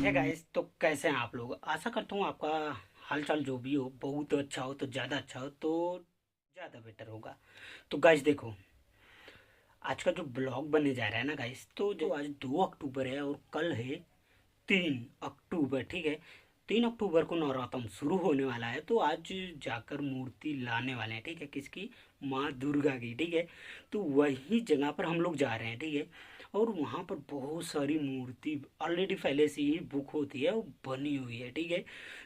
है गाइस, तो कैसे हैं आप लोग। आशा करता हूँ आपका हालचाल जो भी हो बहुत अच्छा हो, तो ज़्यादा अच्छा हो तो ज़्यादा बेटर होगा। तो गाइस देखो, आज का जो ब्लॉग बनने जा रहा है ना गाइस, तो जो आज 2 अक्टूबर है और कल है 3 अक्टूबर। ठीक है, 3 अक्टूबर को नवरात्र शुरू होने वाला है, तो आज जाकर मूर्ति लाने वाले हैं। ठीक है, किसकी? माँ दुर्गा की। ठीक है, तो वही जगह पर हम लोग जा रहे हैं। ठीक है, और वहाँ पर बहुत सारी मूर्ति ऑलरेडी पहले से ही बुक होती है, वो बनी हुई है। ठीक है,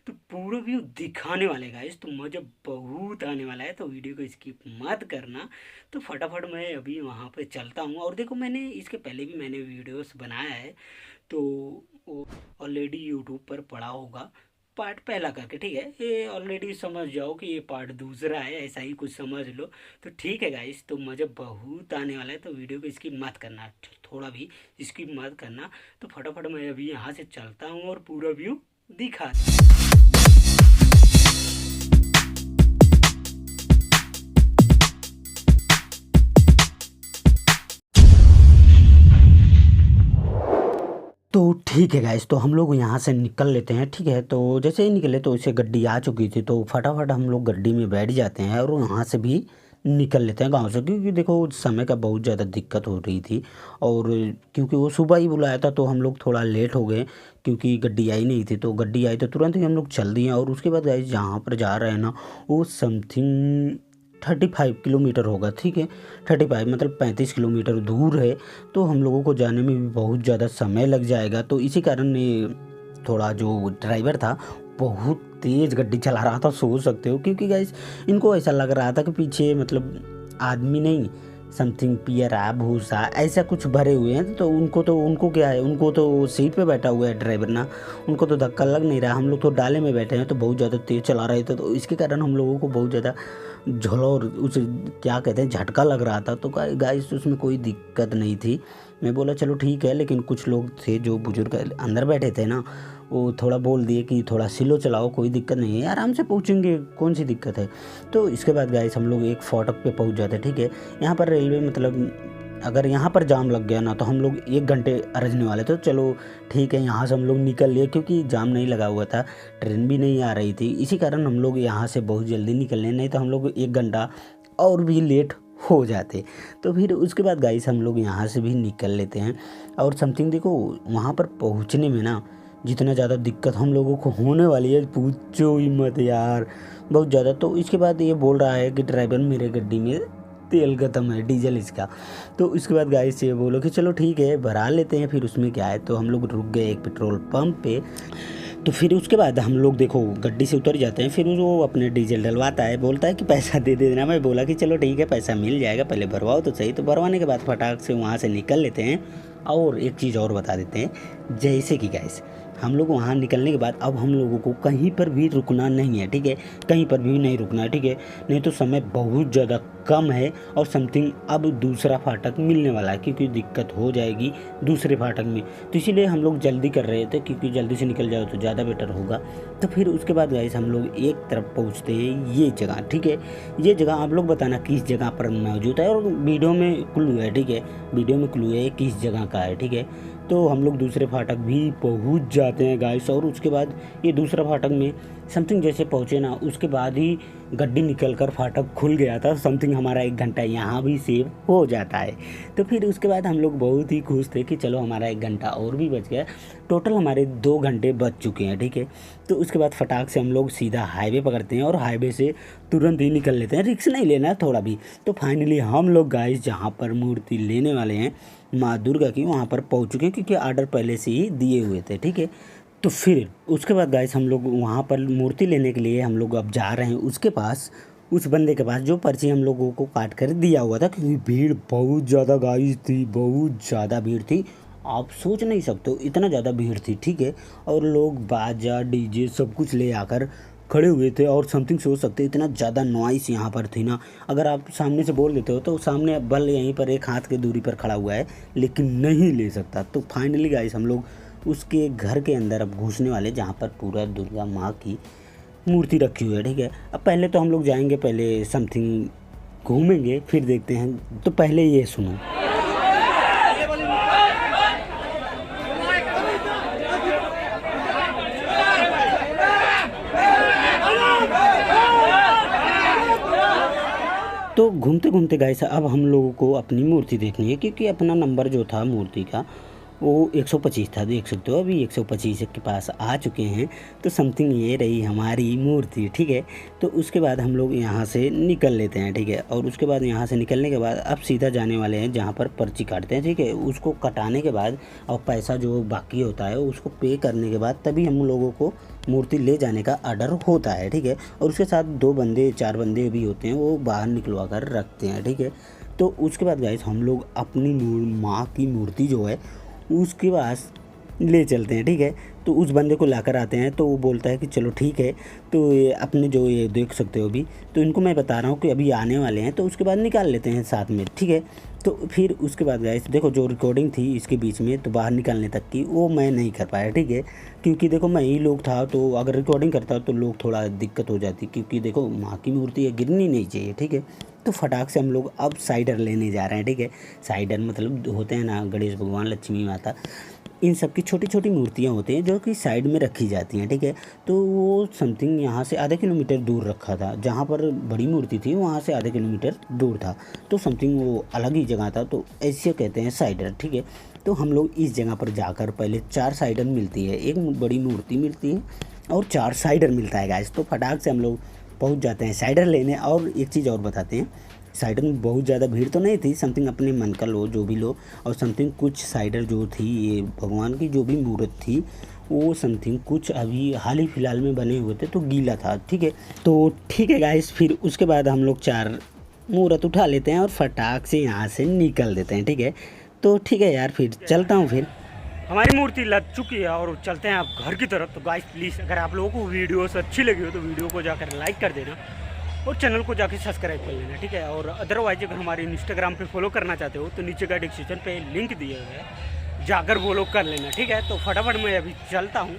तो पूरा व्यू दिखाने वाले गाइस, तो मज़ा बहुत आने वाला है, तो वीडियो को स्किप मत करना। तो फटाफट मैं अभी वहाँ पे चलता हूँ। और देखो, मैंने इसके पहले भी मैंने वीडियोस बनाया है, तो वो ऑलरेडी यूट्यूब पर पड़ा होगा पार्ट पहला करके। ठीक है, ये ऑलरेडी समझ जाओ कि ये पार्ट दूसरा है, ऐसा ही कुछ समझ लो। तो ठीक है गाइस, तो मज़ा बहुत आने वाला है, तो वीडियो को स्किप मत करना, थोड़ा भी स्किप मत करना। तो फटाफट मैं अभी यहाँ से चलता हूँ और पूरा व्यू दिखा। तो ठीक है गाइस, तो हम लोग यहाँ से निकल लेते हैं। ठीक है, तो जैसे ही निकले तो इसे गड्डी आ चुकी थी, तो फटाफट हम लोग गड्डी में बैठ जाते हैं और यहाँ से भी निकल लेते हैं गांव से, क्योंकि देखो समय का बहुत ज़्यादा दिक्कत हो रही थी। और क्योंकि वो सुबह ही बुलाया था, तो हम लोग थोड़ा लेट हो गए, क्योंकि गड्डी आई नहीं थी। तो गड्डी आई तो तुरंत ही हम लोग चल दिए। और उसके बाद गाइस जहाँ पर जा रहे हैं ना, वो समथिंग 35 किलोमीटर होगा। ठीक है, 35 मतलब 35 किलोमीटर दूर है, तो हम लोगों को जाने में भी बहुत ज़्यादा समय लग जाएगा। तो इसी कारण ये थोड़ा जो ड्राइवर था बहुत तेज़ गड्डी चला रहा था, सोच सकते हो। क्योंकि गाइस इनको ऐसा लग रहा था कि पीछे मतलब आदमी नहीं, समथिंग पियरा भूसा ऐसा कुछ भरे हुए हैं। तो उनको क्या है, उनको तो सीट पे बैठा हुआ है ड्राइवर ना, उनको तो धक्का लग नहीं रहा। हम लोग तो डाले में बैठे हैं, तो बहुत ज़्यादा तेज़ चला रहे थे, तो इसके कारण हम लोगों को बहुत ज़्यादा झलोर उसे क्या कहते हैं, झटका लग रहा था। तो गाइस उसमें कोई दिक्कत नहीं थी। मैं बोला चलो ठीक है, लेकिन कुछ लोग थे जो बुजुर्ग अंदर बैठे थे ना, वो थोड़ा बोल दिए कि थोड़ा स्लो चलाओ, कोई दिक्कत नहीं है, आराम से पहुँचेंगे, कौन सी दिक्कत है। तो इसके बाद गाइस हम लोग एक फाटक पे पहुँच जाते। ठीक है, यहाँ पर रेलवे मतलब अगर यहाँ पर जाम लग गया ना, तो हम लोग 1 घंटे अरजने वाले थे। तो चलो ठीक है, यहाँ से हम लोग निकल लिए, क्योंकि जाम नहीं लगा हुआ था, ट्रेन भी नहीं आ रही थी। इसी कारण हम लोग यहाँ से बहुत जल्दी निकलने, नहीं तो हम लोग 1 घंटा और भी लेट हो जाते। तो फिर उसके बाद गाइस हम लोग यहाँ से भी निकल लेते हैं। और समथिंग देखो, वहाँ पर पहुँचने में ना जितना ज़्यादा दिक्कत हम लोगों को होने वाली है, पूछो ही मत यार, बहुत ज़्यादा। तो इसके बाद ये बोल रहा है कि ड्राइवर मेरे गड्डी में तेल खत्म है, डीजल इसका। तो इसके बाद गाइस ये बोलो कि चलो ठीक है भरा लेते हैं, फिर उसमें क्या है। तो हम लोग रुक गए एक पेट्रोल पंप पे। तो फिर उसके बाद हम लोग देखो गड्डी से उतर जाते हैं, फिर वो अपने डीजल डलवाता है, बोलता है कि पैसा दे देना। मैं बोला कि चलो ठीक है पैसा मिल जाएगा, पहले भरवाओ तो सही। तो भरवाने के बाद फटाक से वहाँ से निकल लेते हैं। और एक चीज़ और बता देते हैं, जैसे कि गाइस हम लोग वहाँ निकलने के बाद अब हम लोगों को कहीं पर भी रुकना नहीं है। ठीक है, कहीं पर भी नहीं रुकना है। ठीक है, नहीं तो समय बहुत ज़्यादा कम है और समथिंग अब दूसरा फाटक मिलने वाला है, क्योंकि दिक्कत हो जाएगी दूसरे फाटक में। तो इसीलिए हम लोग जल्दी कर रहे थे, क्योंकि जल्दी से निकल जाओ तो ज़्यादा बेटर होगा। तो फिर उसके बाद गाइस हम लोग एक तरफ पहुँचते हैं, ये जगह। ठीक है, ये जगह आप लोग बताना किस जगह पर मौजूद है, और वीडियो में क्लू है। ठीक है, वीडियो में क्लू है किस जगह का है। ठीक है, तो हम लोग दूसरे फाटक भी पहुंच जाते हैं गाइस। और उसके बाद ये दूसरा फाटक में समथिंग जैसे पहुँचे ना, उसके बाद ही गड्डी निकल कर फाटक खुल गया था। समथिंग हमारा 1 घंटा यहाँ भी सेव हो जाता है। तो फिर उसके बाद हम लोग बहुत ही खुश थे कि चलो हमारा 1 घंटा और भी बच गया, टोटल हमारे 2 घंटे बच चुके हैं। ठीक है, तो उसके बाद फटाक से हम लोग सीधा हाईवे पकड़ते हैं और हाईवे से तुरंत ही निकल लेते हैं, रिक्स नहीं लेना थोड़ा भी। तो फाइनली हम लोग गाइस जहाँ पर मूर्ति लेने वाले हैं माँ दुर्गा की, वहाँ पर पहुँच चुके हैं, क्योंकि आर्डर पहले से ही दिए हुए थे। ठीक है, तो फिर उसके बाद गाइस हम लोग वहाँ पर मूर्ति लेने के लिए हम लोग अब जा रहे हैं उसके पास, उस बंदे के पास जो पर्ची हम लोगों को काट कर दिया हुआ था। क्योंकि भीड़ बहुत ज़्यादा गाइस थी, बहुत ज़्यादा भीड़ थी, आप सोच नहीं सकते हो इतना ज़्यादा भीड़ थी। ठीक है, और लोग बाजा डीजे सब कुछ ले आकर खड़े हुए थे। और समथिंग सोच सकते इतना ज़्यादा नॉइस यहाँ पर थी ना, अगर आप सामने से बोल देते हो तो सामने बल यहीं पर एक हाथ की दूरी पर खड़ा हुआ है, लेकिन नहीं ले सकता। तो फाइनली गाइस हम लोग उसके घर के अंदर अब घुसने वाले, जहाँ पर पूरा दुर्गा माँ की मूर्ति रखी हुई है। ठीक है, अब पहले तो हम लोग जाएंगे, पहले समथिंग घूमेंगे, फिर देखते हैं। तो पहले ये सुनो। तो घूमते घूमते गाइस अब हम लोगों को अपनी मूर्ति देखनी है, क्योंकि अपना नंबर जो था मूर्ति का वो 125 था, देख सकते हो अभी 125 के पास आ चुके हैं। तो समथिंग ये रही हमारी मूर्ति, ठीक है। तो उसके बाद हम लोग यहाँ से निकल लेते हैं, ठीक है। और उसके बाद यहाँ से निकलने के बाद अब सीधा जाने वाले हैं जहाँ पर पर्ची काटते हैं, ठीक है। उसको कटाने के बाद और पैसा जो बाकी होता है उसको पे करने के बाद तभी हम लोगों को मूर्ति ले जाने का ऑर्डर होता है, ठीक है। और उसके साथ 2 बंदे 4 बंदे भी होते हैं, वो बाहर निकलवा कर रखते हैं, ठीक है। तो उसके बाद गाइस हम लोग अपनी माँ की मूर्ति जो है उसके पास ले चलते हैं, ठीक है। तो उस बंदे को लाकर आते हैं, तो वो बोलता है कि चलो ठीक है। तो ये अपने जो ये देख सकते हो अभी, तो इनको मैं बता रहा हूँ कि अभी आने वाले हैं, तो उसके बाद निकाल लेते हैं साथ में, ठीक है। तो फिर उसके बाद गाइस देखो जो रिकॉर्डिंग थी इसके बीच में तो बाहर निकालने तक की वो मैं नहीं कर पाया, ठीक है। क्योंकि देखो मैं ही लोग था, तो अगर रिकॉर्डिंग करता तो लोग थोड़ा दिक्कत हो जाती, क्योंकि देखो माँ की मूर्ति है, गिरनी नहीं चाहिए, ठीक है। तो फटाक से हम लोग अब साइडर लेने जा रहे हैं, ठीक है। साइडर मतलब होते हैं ना गणेश भगवान, लक्ष्मी माता, इन सब की छोटी छोटी मूर्तियाँ होती हैं जो कि साइड में रखी जाती हैं, ठीक है। तो वो समथिंग यहाँ से आधे किलोमीटर दूर रखा था, जहाँ पर बड़ी मूर्ति थी वहाँ से आधे किलोमीटर दूर था। तो समथिंग वो अलग ही जगह था, तो ऐसे कहते हैं साइडर, ठीक है। तो हम लोग इस जगह पर जाकर पहले 4 साइडर मिलती है, एक बड़ी मूर्ति मिलती है और 4 साइडर मिलता है गाइस। तो फटाक से हम लोग पहुंच जाते हैं साइडर लेने। और एक चीज़ और बताते हैं, साइडर में बहुत ज़्यादा भीड़ तो नहीं थी, समथिंग अपने मन का लो जो भी लो। और समथिंग कुछ साइडर जो थी ये भगवान की जो भी मूर्त थी वो समथिंग कुछ अभी हाल ही फ़िलहाल में बने हुए थे, तो गीला था, ठीक है। तो ठीक है गाइस, फिर उसके बाद हम लोग 4 मूर्त उठा लेते हैं और फटाक से यहाँ से निकल देते हैं, ठीक है। तो ठीक है यार, फिर चलता हूँ। फिर हमारी मूर्ति लग चुकी है और चलते हैं आप घर की तरफ। तो गाइस प्लीज़ अगर आप लोगों को वीडियोस अच्छी लगी हो तो वीडियो को जाकर लाइक कर देना और चैनल को जाकर सब्सक्राइब कर लेना, ठीक है। और अदरवाइज अगर हमारे इंस्टाग्राम पे फॉलो करना चाहते हो तो नीचे का डिस्क्रिप्शन पे लिंक दिए हुए हैं, जाकर वो लोग कर लेना, ठीक है। तो फटाफट मैं अभी चलता हूँ।